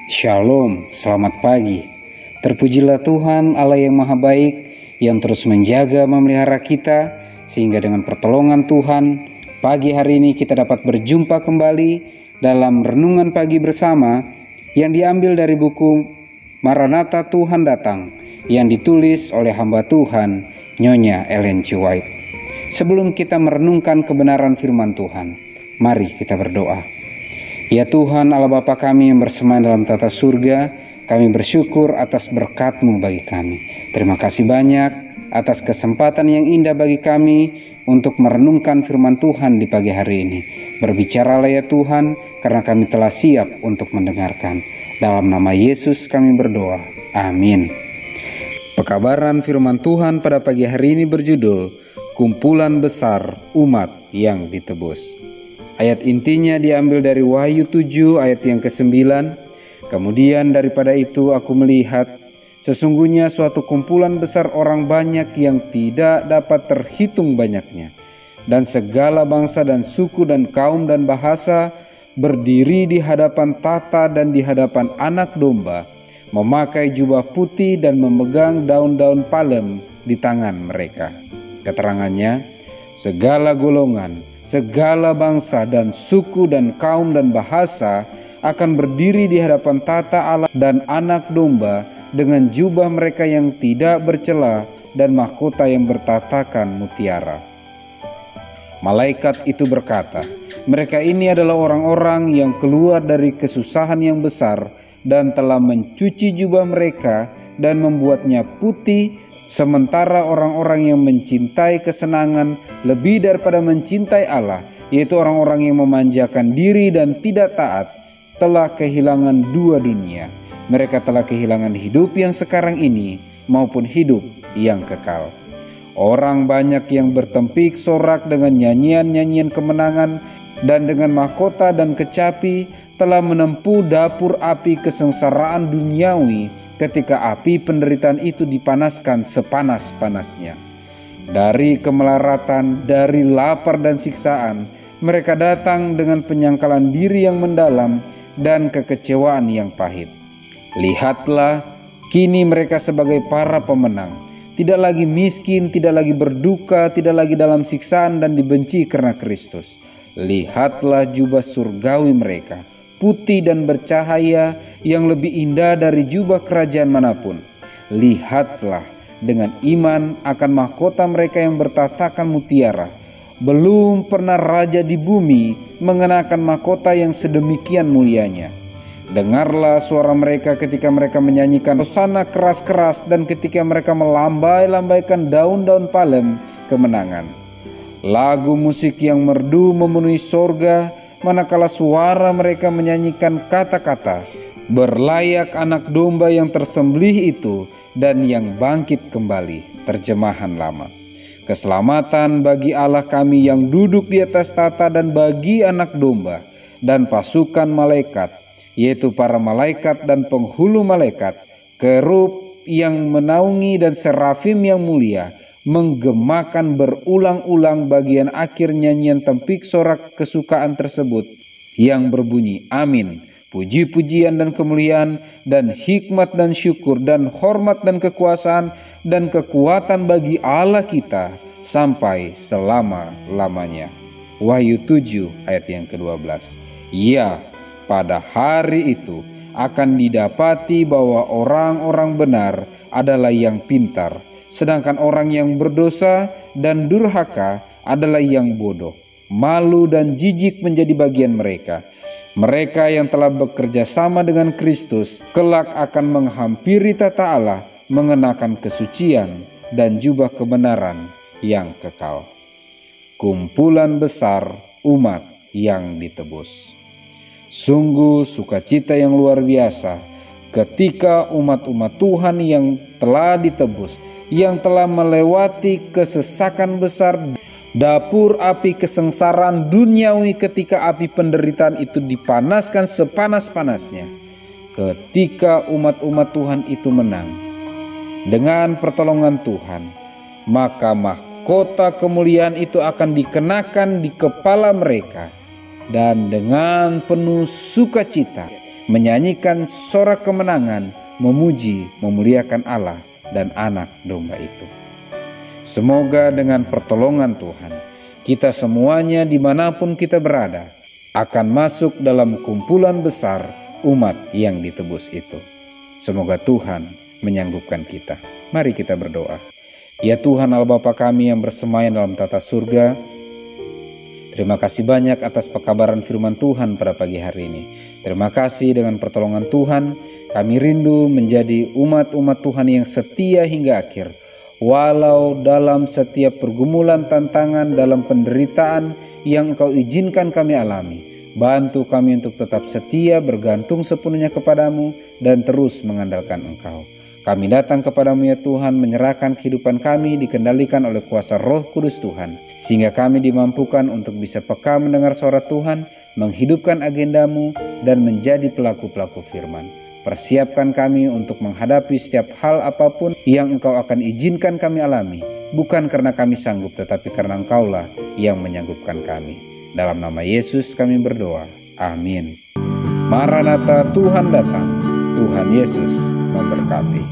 Shalom, selamat pagi. Terpujilah Tuhan Allah yang Maha Baik, yang terus menjaga memelihara kita, sehingga dengan pertolongan Tuhan, pagi hari ini kita dapat berjumpa kembali dalam renungan pagi bersama yang diambil dari buku Maranatha Tuhan Datang, yang ditulis oleh hamba Tuhan, Nyonya Ellen G. White. Sebelum kita merenungkan kebenaran firman Tuhan, mari kita berdoa. Ya Tuhan Allah Bapa kami yang bersemayam dalam tata surga, kami bersyukur atas berkat-Mu bagi kami. Terima kasih banyak atas kesempatan yang indah bagi kami untuk merenungkan firman Tuhan di pagi hari ini. Berbicaralah ya Tuhan, karena kami telah siap untuk mendengarkan. Dalam nama Yesus kami berdoa. Amin. Pekabaran firman Tuhan pada pagi hari ini berjudul Kumpulan Besar Umat yang Ditebus. Ayat intinya diambil dari Wahyu 7 ayat yang ke-9. Kemudian daripada itu aku melihat sesungguhnya suatu kumpulan besar orang banyak yang tidak dapat terhitung banyaknya. Dan segala bangsa dan suku dan kaum dan bahasa berdiri di hadapan tata dan di hadapan Anak Domba, memakai jubah putih dan memegang daun-daun palem di tangan mereka. Keterangannya, segala golongan, segala bangsa dan suku dan kaum dan bahasa akan berdiri di hadapan tata Allah dan Anak Domba dengan jubah mereka yang tidak bercela dan mahkota yang bertatakan mutiara. Malaikat itu berkata, mereka ini adalah orang-orang yang keluar dari kesusahan yang besar dan telah mencuci jubah mereka dan membuatnya putih. Sementara orang-orang yang mencintai kesenangan lebih daripada mencintai Allah, yaitu orang-orang yang memanjakan diri dan tidak taat, telah kehilangan dua dunia. Mereka telah kehilangan hidup yang sekarang ini maupun hidup yang kekal. Orang banyak yang bertempik sorak dengan nyanyian-nyanyian kemenangan dan dengan mahkota dan kecapi telah menempuh dapur api kesengsaraan duniawi ketika api penderitaan itu dipanaskan sepanas-panasnya. Dari kemelaratan, dari lapar dan siksaan, mereka datang dengan penyangkalan diri yang mendalam dan kekecewaan yang pahit. Lihatlah, kini mereka sebagai para pemenang, tidak lagi miskin, tidak lagi berduka, tidak lagi dalam siksaan dan dibenci karena Kristus. Lihatlah jubah surgawi mereka, putih dan bercahaya yang lebih indah dari jubah kerajaan manapun. Lihatlah dengan iman akan mahkota mereka yang bertatakan mutiara. Belum pernah raja di bumi mengenakan mahkota yang sedemikian mulianya. Dengarlah suara mereka ketika mereka menyanyikan hosana keras-keras dan ketika mereka melambai-lambaikan daun-daun palem kemenangan. Lagu musik yang merdu memenuhi sorga, manakala suara mereka menyanyikan kata-kata, berlayak Anak Domba yang tersembelih itu dan yang bangkit kembali. Terjemahan lama. Keselamatan bagi Allah kami yang duduk di atas tata dan bagi Anak Domba dan pasukan malaikat, yaitu para malaikat dan penghulu malaikat, kerub yang menaungi dan serafim yang mulia, menggemakan berulang-ulang bagian akhir nyanyian tempik sorak kesukaan tersebut yang berbunyi amin, puji-pujian dan kemuliaan dan hikmat dan syukur dan hormat dan kekuasaan dan kekuatan bagi Allah kita sampai selama-lamanya. Wahyu 7 ayat yang ke-12. Ya, pada hari itu akan didapati bahwa orang-orang benar adalah yang pintar, sedangkan orang yang berdosa dan durhaka adalah yang bodoh. Malu dan jijik menjadi bagian mereka. Mereka yang telah bekerja sama dengan Kristus kelak akan menghampiri tata Allah, mengenakan kesucian dan jubah kebenaran yang kekal. Kumpulan besar umat yang ditebus. Sungguh sukacita yang luar biasa ketika umat-umat Tuhan yang telah ditebus, yang telah melewati kesesakan besar, dapur api kesengsaraan duniawi ketika api penderitaan itu dipanaskan sepanas-panasnya. Ketika umat-umat Tuhan itu menang dengan pertolongan Tuhan, maka mahkota kemuliaan itu akan dikenakan di kepala mereka, dan dengan penuh sukacita menyanyikan sorak kemenangan, memuji, memuliakan Allah dan anak domba itu. Semoga dengan pertolongan Tuhan, kita semuanya dimanapun kita berada, akan masuk dalam kumpulan besar umat yang ditebus itu. Semoga Tuhan menyanggupkan kita. Mari kita berdoa. Ya Tuhan Allah Bapa kami yang bersemayam dalam tata surga, terima kasih banyak atas pekabaran firman Tuhan pada pagi hari ini. Terima kasih dengan pertolongan Tuhan, kami rindu menjadi umat-umat Tuhan yang setia hingga akhir. Walau dalam setiap pergumulan, tantangan, dalam penderitaan yang Engkau izinkan kami alami, bantu kami untuk tetap setia, bergantung sepenuhnya kepadamu, dan terus mengandalkan Engkau. Kami datang kepadamu ya Tuhan, menyerahkan kehidupan kami dikendalikan oleh kuasa Roh Kudus Tuhan, sehingga kami dimampukan untuk bisa peka mendengar suara Tuhan, menghidupkan agendamu, dan menjadi pelaku-pelaku firman. Persiapkan kami untuk menghadapi setiap hal apapun yang Engkau akan izinkan kami alami, bukan karena kami sanggup, tetapi karena Engkaulah yang menyanggupkan kami. Dalam nama Yesus kami berdoa. Amin. Maranatha, Tuhan datang. Tuhan Yesus memberkati.